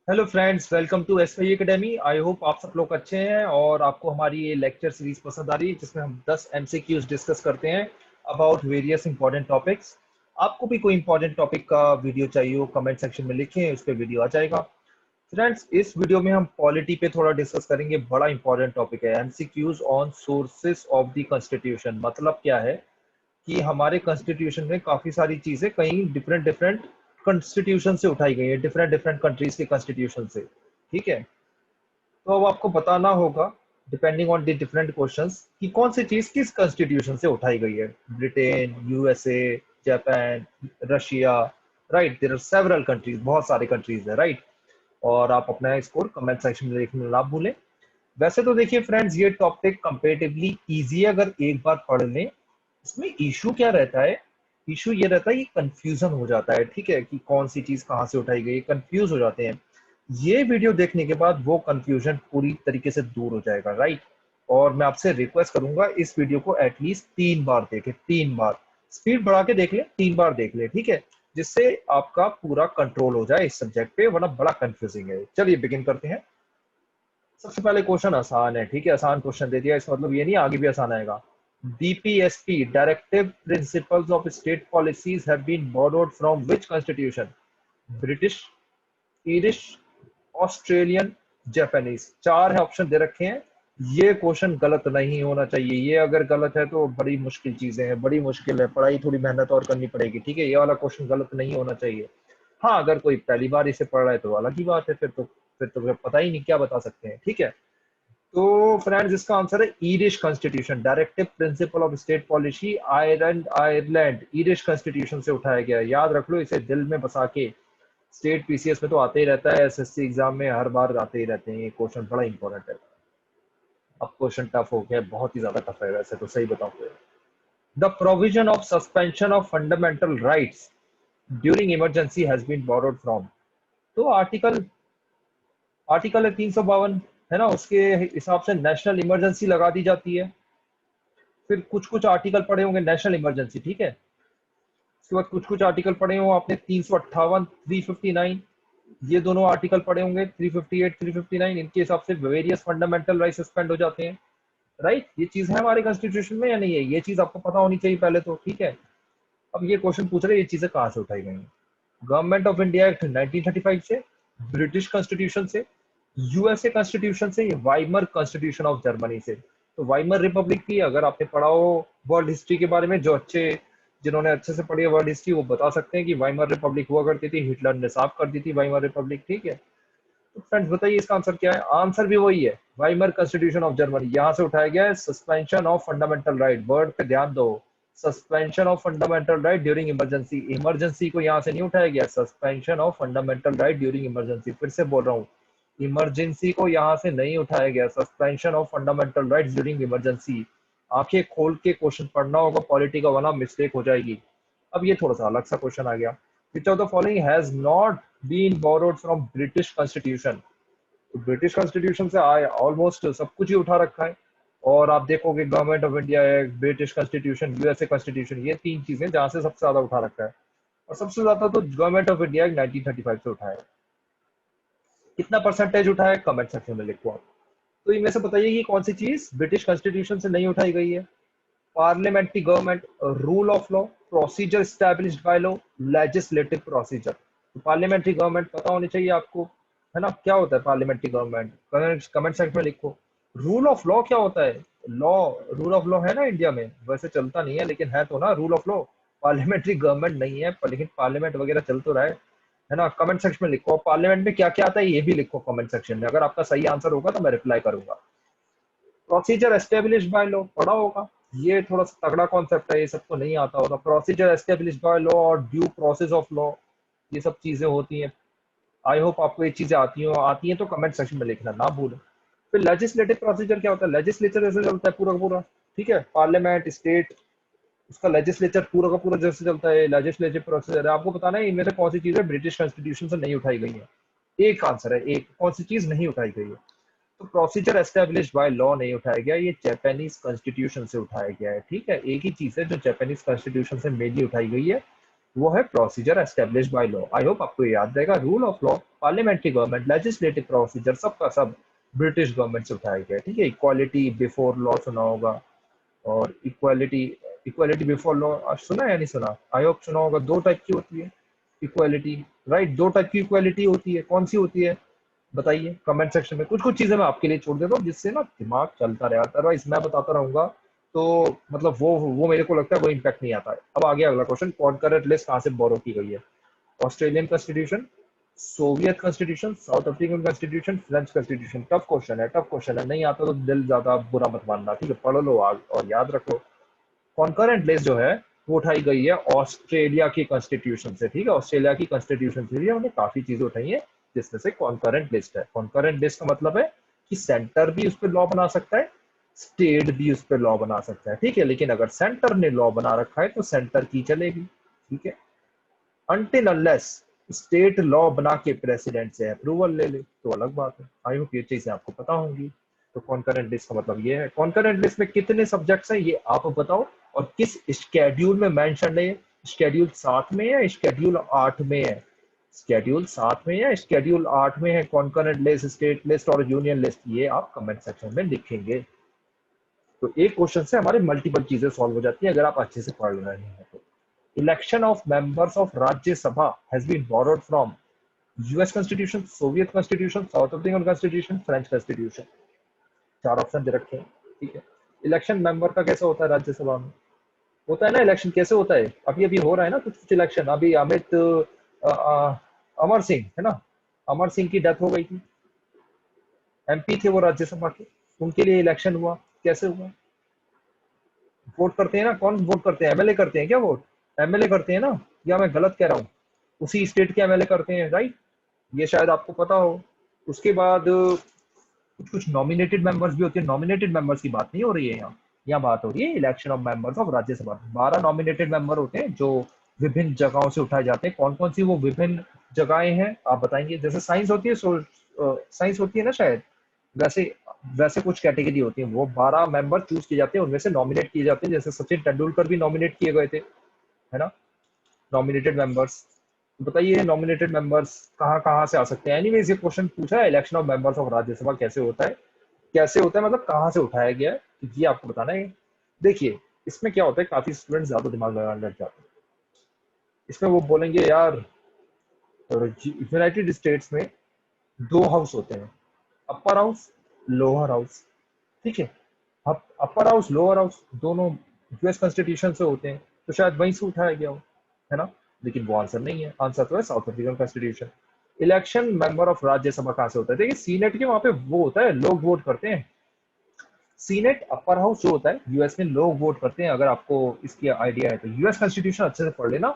Hello friends, welcome to SY academy. I hope आप सब लोग अच्छे हैं और आपको हमारी ये लेक्चर सीरीज पसंद आ रही है जिसमें हम 10 एमसीक्यूज डिस्कस करते हैं अबाउट वेरियस इंपॉर्टेंट टॉपिक्स। आपको भी कोई इंपॉर्टेंट टॉपिक का वीडियो चाहिए हो, कमेंट सेक्शन में लिखें, उस पर वीडियो आ जाएगा। फ्रेंड्स, इस वीडियो में हम पॉलिटी पे थोड़ा डिस्कस करेंगे। बड़ा इंपॉर्टेंट टॉपिक है MCQs on sources of the constitution. मतलब क्या है कि हमारे कॉन्स्टिट्यूशन में काफी सारी चीजें कई डिफरेंट डिफरेंट कॉन्स्टिट्यूशन से उठाई गई है, डिफरेंट डिफरेंट कंट्रीज के कॉन्स्टिट्यूशन से। ठीक है, तो अब आपको बताना होगा depending on the different questions कि कौन सी चीज किस कॉन्स्टिट्यूशन से उठाई गई है। Britain, USA, Japan, Russia, right. There are several countries, बहुत सारे कंट्रीज है, राइट। और आप अपना स्कोर कमेंट सेक्शन में लिखना ना भूलें। वैसे तो देखिए फ्रेंड्स, ये टॉपिक कंपेरेटिवली इजी है अगर एक बार पढ़ लें। इसमें इशू क्या रहता है? इशू ये रहता है कि कंफ्यूजन हो जाता है, ठीक है, कि कौन सी चीज कहाँ से उठाई गई, कंफ्यूज हो जाते हैं। ये वीडियो देखने के बाद वो कंफ्यूजन पूरी तरीके से दूर हो जाएगा, राइट। और मैं आपसे रिक्वेस्ट करूंगा इस वीडियो को एटलीस्ट 3 बार देखें, 3 बार। स्पीड बढ़ा के देख ले, 3 बार देख ले, ठीक है, जिससे आपका पूरा कंट्रोल हो जाए इस सब्जेक्ट पे, वरना बड़ा कंफ्यूजिंग है। चलिए बिगिन करते हैं। सबसे पहले क्वेश्चन आसान है, ठीक है, आसान क्वेश्चन दे दिया, इसका मतलब ये नहीं आगे भी आसान आएगा। DPSP, directive principles of state policies have been borrowed from which constitution? British, irish, Australian, Japanese. चार है ऑप्शन दे रखे हैं। ये क्वेश्चन गलत नहीं होना चाहिए। ये अगर गलत है तो बड़ी मुश्किल चीजें हैं, बड़ी मुश्किल है, पढ़ाई थोड़ी मेहनत और करनी पड़ेगी, ठीक है। ये वाला क्वेश्चन गलत नहीं होना चाहिए। हाँ, अगर कोई पहली बार इसे पढ़ रहा है तो अलग ही बात है, फिर तो पता ही नहीं क्या बता सकते हैं, ठीक है। तो फ्रेंड्स, इसका आंसर है Irish constitution, directive principle of state policy Ireland, Ireland Irish constitution से उठाया गया है। याद रख लो इसे दिल में बसा के। स्टेट पीसीएस में तो आते ही रहता है, एसएससी एग्जाम में हर बार आते ही रहते हैं, ये क्वेश्चन बड़ा इंपॉर्टेंट है। अब क्वेश्चन टफ हो गया, बहुत ही ज्यादा टफ है वैसे तो, सही बताऊं तो। The provision of suspension of fundamental rights during emergency has been borrowed from. तो आर्टिकल आर्टिकल है 352, है ना, उसके हिसाब से नेशनल इमरजेंसी लगा दी जाती है। फिर कुछ कुछ आर्टिकल पढ़े होंगे नेशनल इमरजेंसी, ठीक है। उसके बाद कुछ कुछ आर्टिकल पढ़े हो आपने 358, 359, ये दोनों आर्टिकल पढ़े होंगे 358, 359। इनके हिसाब से वेरियस फंडामेंटल राइट सस्पेंड हो जाते हैं, राइट। ये चीज है हमारे कॉन्स्टिट्यूशन में या नहीं है? ये चीज आपको पता होनी चाहिए पहले तो, ठीक है। अब ये क्वेश्चन पूछ रहे हैं ये चीजें कहाँ से उठाई गई हैं। गवर्नमेंट ऑफ इंडिया एक्ट 1935 से, ब्रिटिश कॉन्स्टिट्यूशन से, यूएसए कॉन्स्टिट्यूशन से, वाइमर कॉन्स्टिट्यूशन ऑफ जर्मनी से। तो वाइमर रिपब्लिक की अगर आपने पढ़ा हो वर्ल्ड हिस्ट्री के बारे में, जो अच्छे, जिन्होंने अच्छे से पढ़ी है वर्ल्ड हिस्ट्री, वो बता सकते हैं कि वाइमर रिपब्लिक हुआ करती थी, हिटलर ने साफ कर दी थी वाइमर रिपब्लिक, ठीक है। तो फ्रेंड्स बताइए इसका आंसर क्या है? आंसर भी वही है, वाइमर कॉन्स्टिट्यूशन ऑफ जर्मनी। यहाँ से उठाया गया है suspension of fundamental right. Word पे ध्यान दो, suspension of fundamental right during emergency. Emergency को यहाँ से नहीं उठाया गया, suspension of fundamental right during emergency. फिर से बोल रहा हूँ, इमरजेंसी को यहाँ से नहीं उठाया गया, suspension of fundamental rights during emergency. आंखें खोल के क्वेश्चन पढ़ना होगा पॉलिटी का, वरना मिस्टेक हो जाएगी। अब ये थोड़ा सा अलग सा क्वेश्चन आ गया। Which of the following has not been borrowed from British constitution? तो ब्रिटिश कॉन्स्टिट्यूशन से आए ऑलमोस्ट सब कुछ ही उठा रखा है। और आप देखोगे government of India act, British constitution, USA constitution, ये तीन चीजें जहां से सबसे ज्यादा उठा रखा है। और सबसे ज्यादा तो गवर्नमेंट ऑफ इंडिया एक्ट 1935 से उठाया है। कितना परसेंटेज उठाया है कमेंट सेक्शन में लिखो आप। तो इनमें से बताइए कि कौन सी चीज ब्रिटिश कॉन्स्टिट्यूशन से नहीं उठाई गई है? Parliamentary government, rule of law, procedure established by law, legislative procedure. तो पार्लियामेंट्री गवर्नमेंट पता होनी चाहिए आपको, है ना। क्या होता है पार्लियामेंट्री गवर्नमेंट? कमेंट सेक्शन में लिखो। रूल ऑफ लॉ क्या होता है? लॉ, रूल ऑफ लॉ है ना इंडिया में, वैसे चलता नहीं है लेकिन है तो ना rule of law. Parliamentary government नहीं है पर लेकिन पार्लियामेंट वगैरह चल तो रहा है ना। कमेंट सेक्शन में लिखो, पार्लियामेंट में क्या क्या आता है ये भी लिखो कमेंट सेक्शन में। अगर आपका सही आंसर होगा तो मैं रिप्लाई करूंगा। प्रोसीजर एस्टेब्लिश बाय लॉ पढ़ा होगा, ये थोड़ा सा तगड़ा कॉन्सेप्ट है, ये सबको नहीं आता होगा। प्रोसीजर एस्टेब्लिश बाय लॉ और ड्यू प्रोसेस ऑफ लॉ, ये सब चीजें होती हैं। आई होप आपको ये चीजें आती हैं तो कमेंट सेक्शन में लिखना ना भूलें। फिर लेजिस्लेटिव प्रोसीजर क्या होता है? लेजिस्लेचर जैसे चलता है पूरा का पूरा, ठीक है। पार्लियामेंट, स्टेट, उसका लेजिस्लेचर पूरा का पूरा जैसे चलता है, लेजिस्लेटिव प्रोसीजर है। आपको बताना है इनमें से कौन सी चीजें ब्रिटिश कॉन्स्टिट्यूशन से नहीं उठाई गई है। एक आंसर है, एक कौन सी चीज नहीं उठाई गई है। तो प्रोसीजर एस्टेब्लिश बाय लॉ नहीं उठाया गया, ये जापानीज कॉन्स्टिट्यूशन से उठाया गया है, ठीक है। एक ही चीज है जो जापानीज कॉन्स्टिट्यूशन से मेनली उठाई गई है, वो है procedure establish by law. I hope आपको याद रहेगा। Rule of law, parliamentary government, legislative procedure, सबका सब ब्रिटिश गवर्नमेंट से उठाया गया, ठीक है। इक्वालिटी बिफोर लॉ सुना होगा, और इक्वालिटी, इक्वालिटी बिफोर लॉ सुना है या नहीं सुना? आई होप सुना होगा। दो टाइप की होती है इक्वालिटी, राइट? दो टाइप की इक्वालिटी होती है, कौन सी होती है बताइए कमेंट सेक्शन में। कुछ कुछ चीजें मैं आपके लिए छोड़ देता हूँ जिससे ना दिमाग चलता रहे, अदरवाइज मैं बताता रहूंगा तो मतलब वो मेरे को लगता है वो इम्पैक्ट नहीं आता है। अब आगे अगला क्वेश्चन, कॉन्करेंट लिस्ट कहाँ से बोरो की गई है? Australian constitution, Soviet constitution, South African constitution, French constitution. Tough question है, टफ क्वेश्चन है, नहीं आता तो दिल ज्यादा बुरा मत मानना, ठीक है। पढ़ लो और याद रखो। कॉन्करेंट लिस्ट जो है वो उठाई गई है ऑस्ट्रेलिया की कॉन्स्टिट्यूशन से, ठीक है। ऑस्ट्रेलिया की कॉन्स्टिट्यूशन से भी हमने काफी चीजें उठाई है जिसमें से कॉन्करेंट लिस्ट है। कॉन्करेंट लिस्ट का मतलब है कि सेंटर भी उस पर लॉ बना सकता है, स्टेट भी उस पर लॉ बना सकता है, ठीक है। लेकिन अगर सेंटर ने लॉ बना रखा है तो सेंटर की चलेगी, ठीक है। अनटिल अनलेस स्टेट लॉ बना के प्रेसिडेंट से अप्रूवल ले ले तो अलग बात है। आई होप ये चीजें आपको पता होंगी। तो कॉन्करेंट लिस्ट का मतलब ये है। कॉन्करेंट लिस्ट में कितने सब्जेक्ट्स हैं ये आप बताओ, और किस शेड्यूल में मेंशन है? शेड्यूल 7 में या शेड्यूल 8 में है? शेड्यूल 7 में या शेड्यूल 8 में है कॉन्करेंट लिस्ट, स्टेट लिस्ट और यूनियन लिस्ट? ये आप कमेंट सेक्शन में लिखेंगे। तो एक क्वेश्चन से हमारे मल्टीपल चीजें सॉल्व हो जाती है अगर आप अच्छे से पढ़ रहे हैं तो। Election of members of Rajya Sabha has been borrowed from US constitution, Soviet constitution, South African constitution, French constitution. चार ऑप्शन दे रखे हैं, ठीक है। इलेक्शन मेंबर का कैसे होता है राज्यसभा में? होता है ना इलेक्शन, कैसे होता है? अभी अभी हो रहा है ना कुछ कुछ इलेक्शन। अभी अमर सिंह है ना, अमर सिंह की डेथ हो गई थी, एमपी थे वो राज्यसभा के, उनके लिए इलेक्शन हुआ। कैसे हुआ? वोट करते हैं ना। कौन वोट करते हैं? एमएलए करते हैं क्या वोट? एमएलए करते हैं ना, या मैं गलत कह रहा हूँ? उसी स्टेट के एमएलए करते हैं, राइट? ये शायद आपको पता हो। उसके बाद कुछ कुछ नॉमिनेटेड मेंबर्स भी होते हैं। नॉमिनेटेड मेंबर्स की बात नहीं हो रही है यहाँ, यहाँ बात हो रही है election of members of Rajya Sabha. 12 nominated member होते हैं जो विभिन्न जगहों से उठाए जाते हैं। कौन कौन सी वो विभिन्न जगहें हैं आप बताएंगे? जैसे साइंस होती है, साइंस होती है ना शायद, वैसे वैसे कुछ कैटेगरी होती है। वो 12 मेंबर चूज किए जाते हैं, उनमें से नॉमिनेट किए जाते हैं। जैसे सचिन तेंदुलकर भी नॉमिनेट किए गए थे, है ना, नॉमिनेटेड मेंबर्स। बताइए नॉमिनेटेड मेंबर्स कहाँ कहाँ से आ सकते हैं? एनीवेज ये क्वेश्चन पूछा है, election of members of Rajya Sabha कैसे होता है, कैसे होता है मतलब कहाँ से उठाया गया है, तो ये आपको बताना है। देखिए इसमें क्या होता है, काफी स्टूडेंट ज्यादा दिमाग लगाने लग जाते हैं। इसमें वो बोलेंगे यार यूनाइटेड स्टेट्स में दो हाउस होते हैं, अपर हाउस, लोअर हाउस, ठीक है। अब अपर हाउस लोअर हाउस दोनों यूएस कॉन्स्टिट्यूशन से होते हैं, तो शायद वहीं से उठाया गया हो, है ना। लेकिन वो आंसर नहीं है, आंसर तो है south African constitution. Election member of Rajya Sabha कहाँ से होता है? देखिए सीनेट के वहां पे वो होता है, लोग वोट करते हैं। सीनेट अपर हाउस जो होता है यूएस में, लोग वोट करते हैं। अगर आपको इसकी आइडिया है तो यूएस कॉन्स्टिट्यूशन अच्छे से पढ़ लेना,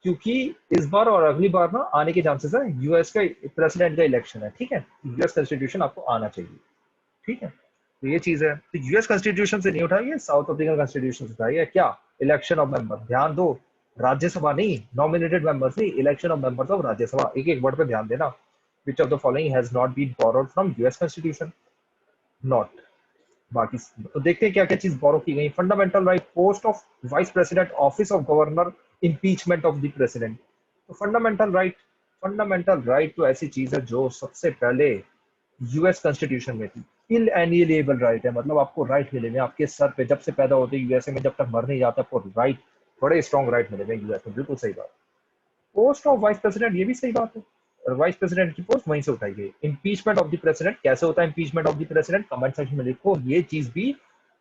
क्योंकि इस बार और अगली बार ना आने के चांसेस है। यूएस का प्रेसिडेंट का इलेक्शन है, ठीक है। यूएस कॉन्स्टिट्यूशन आपको आना चाहिए, ठीक है। तो ये चीज है। तो यूएस कॉन्स्टिट्यूशन से नहीं उठाई है, साउथ अफ्रीकन कॉन्स्टिट्यूशन से उठाई है। क्या? Election of member. ध्यान दो, राज्यसभा नहीं, नॉमिनेटेड मेंबर्स नहीं, election of members of Rajya Sabha. एक एक वर्ड पे ध्यान देना। Which of the following has not been borrowed from US constitution? Not. बाकी तो देखते हैं क्या क्या चीज बोरो की गई। Fundamental right, post of vice president, office of governor, impeachment of the president. तो फंडामेंटल राइट, फंडामेंटल राइट तो ऐसी चीज है जो सबसे पहले यूएस कॉन्स्टिट्यूशन में थी। इनएलिएबल राइट है, मतलब आपको राइट मिले हैं आपके सर पे जब से पैदा होते यूएसए में, जब तक मर नहीं जाता आपको राइट, बड़े स्ट्रॉन्ग राइट मिले हैं यूएस में। बिल्कुल सही बात। पोस्ट ऑफ वाइस प्रेसिडेंट, ये भी सही बात है, और वाइस प्रेसिडेंट की पोस्ट वहीं से उठाई गई। इम्पीचमेंट ऑफ द प्रेसिडेंट, कैसे होता है impeachment of the president? Comment section में लिखो। ये चीज भी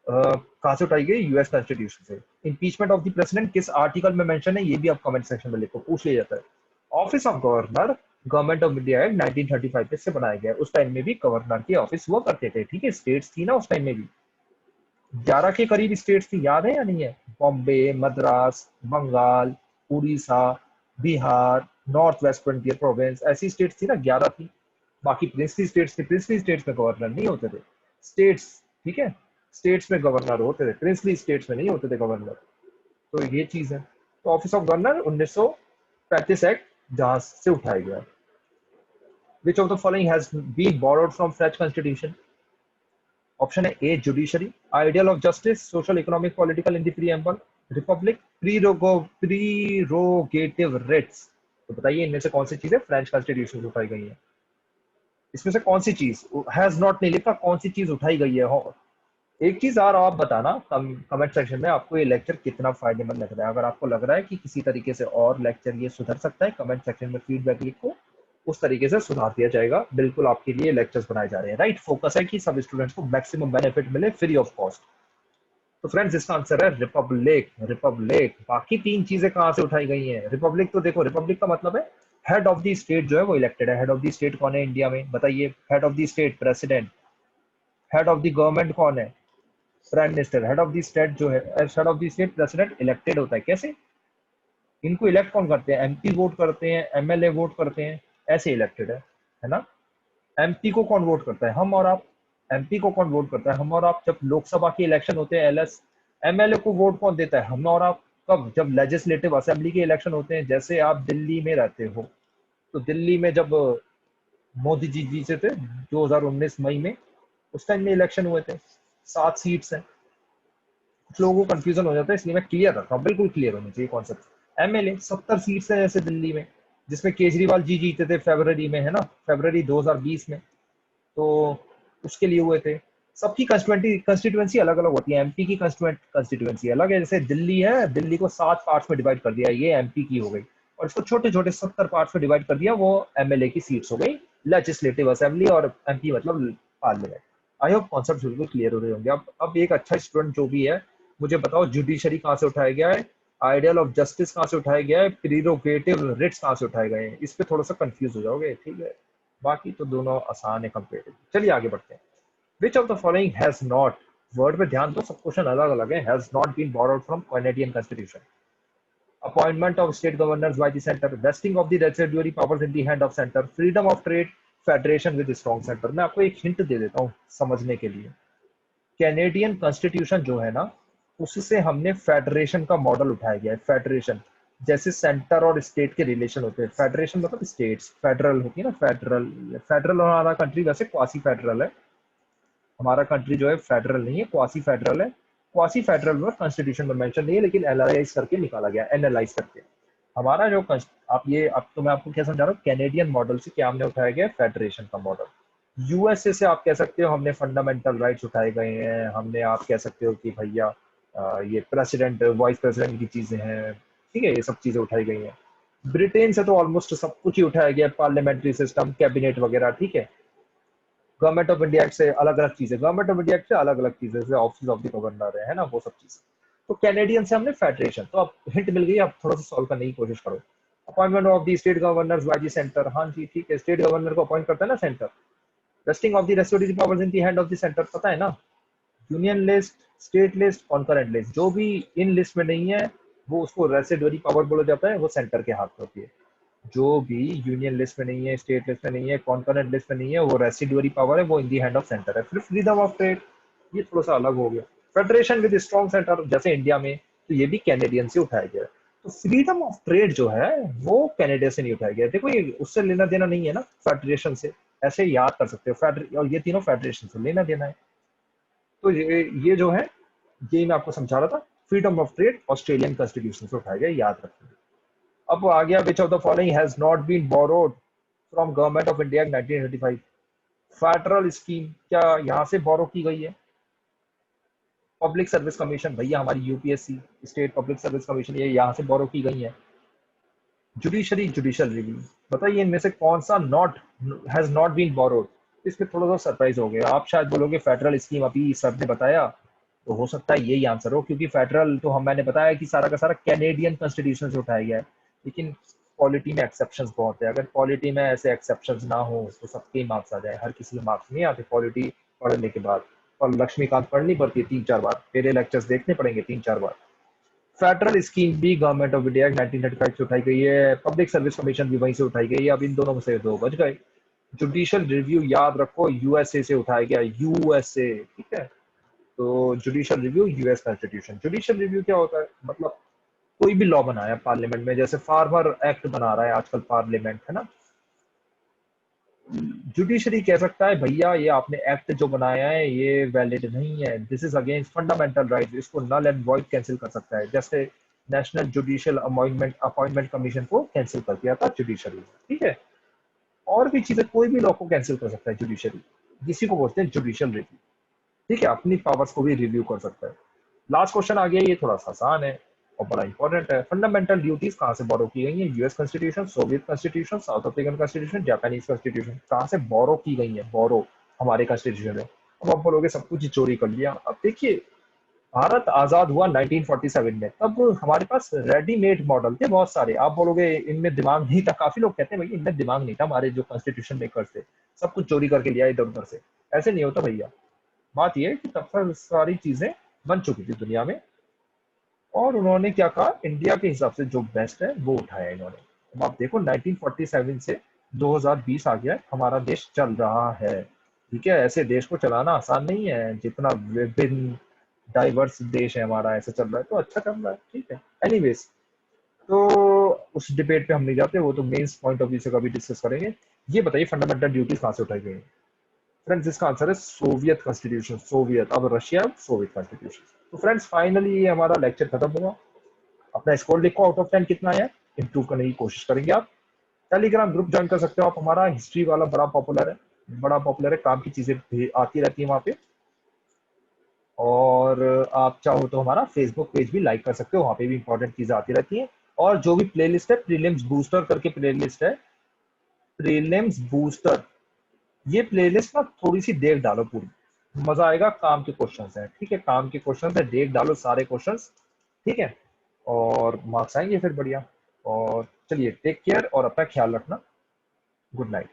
कहाँ से उठाई गई? यूएस कॉन्स्टिट्यूशन से। इम्पीचमेंट ऑफ द प्रेसिडेंट किस आर्टिकल में मेंशन है ये भी आप कमेंट सेक्शन में लिखो, पूछ लिया जाता है। Office of governor, government of India act 1935 से बनाया गया। उस टाइम में भी गवर्नर की ऑफिस हुआ करते थे, ठीक है। स्टेट्स थी ना उस टाइम में भी, 11 के करीब स्टेट्स थी, याद है या नहीं है? Bombay, Madras, Bengal, Orissa, Bihar, north west frontier province, ऐसी स्टेट्स थी ना, 11 थी। बाकी प्रिंसली स्टेट्स थे, प्रिंसली स्टेट्स में गवर्नर नहीं होते थे। स्टेट्स, ठीक है, स्टेट्स में गवर्नर होते थे, प्रिंसली स्टेट्स में नहीं होते थे गवर्नर। तो ये चीज है। तो ऑफिस ऑफ गवर्नर 1935 एक्ट जहां से उठाया गया। Which of the following has been borrowed from French constitution? Option है A judiciary, ideal of justice, social, economic, political in the preamble, republic, prerogative writs. तो बताइए इनमें से कौन सी चीजें फ्रेंच कॉन्स्टिट्यूशन से उठाई गई है? इसमें से कौन सी चीज, हैज नॉट नहीं लिखा, कौन सी चीज उठाई गई है? हो, एक चीज और आप बताना कमेंट सेक्शन में, आपको ये लेक्चर कितना फायदेमंद लग रहा है। अगर आपको लग रहा है कि किसी तरीके से और लेक्चर ये सुधर सकता है, कमेंट सेक्शन में फीडबैक लिखो, उस तरीके से सुधार दिया जाएगा। बिल्कुल आपके लिए लेक्चर्स बनाए जा रहे हैं। राइट, फोकस है कि सब स्टूडेंट्स को मैक्सिमम बेनिफिट मिले फ्री ऑफ कॉस्ट। तो फ्रेंड्स इसका आंसर है रिपब्लिक। रिपब्लिक। बाकी तीन चीजें कहां से उठाई गई हैं? रिपब्लिक तो देखो, रिपब्लिक का मतलब है हेड ऑफ द स्टेट जो है वो इलेक्टेड है। हेड ऑफ द स्टेट कौन है इंडिया में? बताइए। Head of the state president. Head of the government कौन है? Prime minister. Head of the state जो है, head of the state president elected होता है। कैसे? इनको इलेक्ट कौन करते हैं? एमपी वोट करते हैं, एमएलए वोट करते हैं, ऐसे इलेक्टेड है ना? एमपी को कौन वोट करता है? हम और आप। एमपी को कौन वोट करता है? हम और आप। जब लोकसभा के इलेक्शन होते हैं एलएस। एमएलए को वोट कौन देता है? हम और आप। कब? जब लेजिस्लेटिव असेंबली के इलेक्शन होते हैं। जैसे आप दिल्ली में रहते हो, तो दिल्ली में जब मोदी जी जीते थे 2019 मई में, उस टाइम में इलेक्शन हुए थे। 7 सीट्स हैं। कुछ लोगों को कंफ्यूजन हो जाता है, इसलिए मैं क्लियर रखता हूँ, बिल्कुल क्लियर होनी चाहिए कॉन्सेप्ट। एमएलए 70 सीट्स है जैसे दिल्ली में, जिसमें केजरीवाल जी जीते थे फरवरी में, है ना, फरवरी 2020 में। तो उसके लिए हुए थे। सबकी कंस्टिट्यूएंसी अलग अलग होती है। एमपी की कंस्टिट्यूएंसी अलग है। जैसे दिल्ली है, दिल्ली को 7 पार्ट्स में डिवाइड कर दिया, ये एमपी की हो गई। और इसको छोटे छोटे 70 पार्ट्स में डिवाइड कर दिया, वो एमएलए की सीट्स हो गई। लेजिस्लेटिव असेंबली, और एमपी मतलब पार्लियामेंट। आई होप कॉन्सेप्ट बिल्कुल क्लियर हो रहे होंगे। अब एक अच्छा स्टूडेंट जो भी है, मुझे बताओ जुडिशरी कहाँ से उठाया गया है, आइडियल ऑफ जस्टिस कहाँ से उठाया गया है, प्रीरोगेटिव रिट्स कहाँ से उठाए गए हैं? इस पे थोड़ा सा कंफ्यूज हो जाओगे, ठीक है? बाकी तो दोनों आसान है कंपेरेटिव। चलिए आगे बढ़ते हैं। Which of the following has not, word पे ध्यान दो, सब क्वेश्चन अलग अलग है, has not been borrowed from Canadian constitution? Appointment of state governors by the centre, vesting of the residuary powers in the hand of centre, freedom of trade, federation with strong centre. मैं आपको एक hint दे देता हूँ समझने के लिए। Canadian constitution जो है ना, उससे हमने फेडरेशन का मॉडल उठाया गया है। फेडरेशन, जैसे सेंटर और स्टेट के रिलेशन होते हैं। फेडरेशन मतलब स्टेट्स, फेडरल होती है ना, फेडरल। फेडरल हमारा कंट्री वैसे क्वासी फेडरल है। हमारा कंट्री जो है फेडरल नहीं है, क्वासी फेडरल है। क्वासी फेडरल वर्ड कॉन्स्टिट्यूशन में मेंशन नहीं है, लेकिन एनालाइज करके निकाला गया, एनालाइज करके। हमारा जो आप ये, अब तो मैं आपको क्या समझा रहा हूँ, कैनेडियन मॉडल से क्या हमने उठाया गया? फेडरेशन का मॉडल। यूएसए से आप कह सकते हो हमने फंडामेंटल राइट्स उठाए गए हैं। हमने, आप कह सकते हो कि भैया ये प्रेसिडेंट वाइस प्रेसिडेंट की चीजें हैं, ठीक है, ये सब चीजें उठाई गई हैं। ब्रिटेन से तो ऑलमोस्ट सब कुछ ही उठाया गया, पार्लियामेंट्री सिस्टम, कैबिनेट वगैरह, ठीक है। गवर्नमेंट ऑफ इंडिया एक्ट से अलग अलग चीजें, गवर्नमेंट ऑफ इंडिया एक्ट से अलग अलग चीजें, जैसे ऑफिस ऑफ द गवर्नर है ना, वो सब चीजें। तो कैनेडियन से हमने फेडरेशन, तो अब हिंट मिल गई, आप थोड़ा सा सॉल्व करने की कोशिश करो। Appointment of the state governors by the centre, हाँ जी ठीक है, स्टेट गवर्नर को अपॉइंट करता है ना centre. Vesting of the restorative powers in the hand of the centre, पता है ना। Union list, state list, concurrent list, जो भी इन लिस्ट में नहीं है, वो उसको रेसिडुअरी पावर बोला जाता है, वो सेंटर के हाथ में होती है। जो भी यूनियन लिस्ट में नहीं है, स्टेट लिस्ट में नहीं है, कॉन्करेंट लिस्ट में नहीं है, वो रेसिडुअरी पावर है, वो इन दी हैंड ऑफ सेंटर है। फिर फ्रीडम ऑफ ट्रेड, ये थोड़ा सा अलग हो गया। फेडरेशन विद स्ट्रॉन्ग सेंटर, जैसे इंडिया में, तो ये भी कैनेडियन से उठाया गया। तो फ्रीडम ऑफ ट्रेड जो है वो कनाडा से नहीं उठाया गया। देखो ये उससे लेना देना नहीं है ना, फेडरेशन से। ऐसे याद कर सकते हो, फेडर और ये तीनों फेडरेशन से लेना देना है। तो ये जो है, ये मैं आपको समझा रहा था। Freedom of trade Australian constitution से उठाया गया, याद रखिए। अब आ गया, which of the following has not been borrowed from government of India 1935? Federal scheme क्या यहाँ से बोरो की गई है? पब्लिक सर्विस कमीशन, भैया हमारी UPSC, state public service commission, ये यहाँ से बोरो की गई है। जुडिशरी, जुडिशियल रिव्यू, बताइए इनमें से कौन सा not, has not been borrowed? इसमें थोड़ा सा सरप्राइज हो गया, आप शायद बोलोगे फेडरल स्कीम, अभी सर ने बताया, तो हो सकता है यही आंसर हो, क्योंकि फेडरल तो हम, मैंने बताया कि सारा का सारा कैनेडियन कॉन्स्टिट्यूशन से उठाया गया है। लेकिन पॉलिटी में एक्सेप्शंस बहुत है। अगर पॉलिटी में ऐसे एक्सेप्शंस ना हो तो सबके मार्क्स आ जाए। हर किसी के मार्क्स नहीं आते पॉलिटी पढ़ने के बाद। और लक्ष्मीकांत पढ़नी पड़ती है 3-4 बार, मेरे लेक्चर्स देखने पड़ेंगे 3-4 बार। फेडरल स्कीम भी गवर्नमेंट ऑफ इंडिया 1935 से उठाई गई है। पब्लिक सर्विस कमीशन भी वहीं से उठाई गई है। अब इन दोनों में से दो बच गए। जुडिशियल रिव्यू याद रखो, यूएसए से उठाया गया, यूएसए, ठीक है। तो judicial review US constitution. Judicial review क्या होता है? मतलब कोई भी लॉ बनाया पार्लियामेंट में, जैसे फार्मर एक्ट बना रहा है आजकल पार्लियामेंट, है ना, जुडिशरी कह सकता है भैया ये आपने एक्ट जो बनाया है ये वैलिड नहीं है, this is against fundamental right, इसको नल एंड वॉइड कैंसिल कर सकता है, जैसे national judicial appointment appointment commission को कैंसिल कर दिया था जुडिशरी। ठीक है, और भी चीजें, कोई भी लॉ को कैंसिल कर सकता है जुडिशरी, जिसी को बोलते हैं जुडिशियल रिव्यू। ठीक है, अपनी पावर्स को भी रिव्यू कर सकता है। लास्ट क्वेश्चन आ गया, ये थोड़ा सा आसान है और बड़ा इंपॉर्टेंट है। फंडामेंटल ड्यूटीज कहाँ से बोरो की गई है? US constitution, Soviet constitution, South African constitution, Japanese constitution, कहाँ से बोरो की गई है? बोरो हमारे कॉन्स्टिट्यूशन में। अब आप बोलोगे सब कुछ ही चोरी कर लिया। अब देखिए, भारत आजाद हुआ 1947 में, तब हमारे पास रेडीमेड मॉडल थे बहुत सारे। आप बोलोगे इनमें दिमाग नहीं था, काफी लोग कहते हैं भैया इनमें दिमाग नहीं था, हमारे जो कॉन्स्टिट्यूशन मेकर्स थे सब कुछ चोरी करके लिया इधर उधर से। ऐसे नहीं होता भैया। बात यह है कि तब तक सारी चीजें बन चुकी थी दुनिया में, और उन्होंने क्या कहा, इंडिया के हिसाब से जो बेस्ट है वो उठाया इन्होंने। अब आप देखो 1947 से 2020 आ गया है, हमारा देश चल रहा है। ठीक है, ऐसे देश को चलाना आसान नहीं है, जितना विभिन्न डाइवर्स देश है हमारा, ऐसे चल रहा है तो अच्छा चल रहा है। ठीक है, एनीवेज, तो उस डिबेट पे हम नहीं जाते, वो तो मेंस पॉइंट ऑफ व्यू से कभी डिस्कस करेंगे। ये बताइए फंडामेंटल ड्यूटीज कहाँ से उठाई गई? फ्रेंड्स इसका आंसर है सोवियत कॉन्स्टिट्यूशन। सोवियत, अब रशिया, सोवियत कॉन्स्टिट्यूशन। तो फ्रेंड्स फाइनली ये हमारा लेक्चर खत्म हुआ। अपना स्कोर लिखो, आउट ऑफ 10 कितना आया, इंप्रूव करने की कोशिश करेंगे। आप टेलीग्राम ग्रुप ज्वाइन कर सकते हो, आप हमारा हिस्ट्री वाला बड़ा पॉपुलर है, बड़ा पॉपुलर है, काम की चीजें आती रहती है वहाँ पे। और आप चाहो तो हमारा फेसबुक पेज भी लाइक कर सकते हो, वहाँ पे भी इंपॉर्टेंट चीजें आती रहती हैं। और जो भी प्लेलिस्ट है, प्रीलिम्स बूस्टर करके प्लेलिस्ट है, प्रीलिम्स बूस्टर, ये प्लेलिस्ट ना थोड़ी सी देख डालो पूरी, मजा आएगा। काम के क्वेश्चंस हैं, ठीक है, काम के क्वेश्चंस है, देख डालो सारे क्वेश्चंस। ठीक है, और मार्क्स आएंगे फिर बढ़िया। और चलिए, टेक केयर और अपना ख्याल रखना। Good night.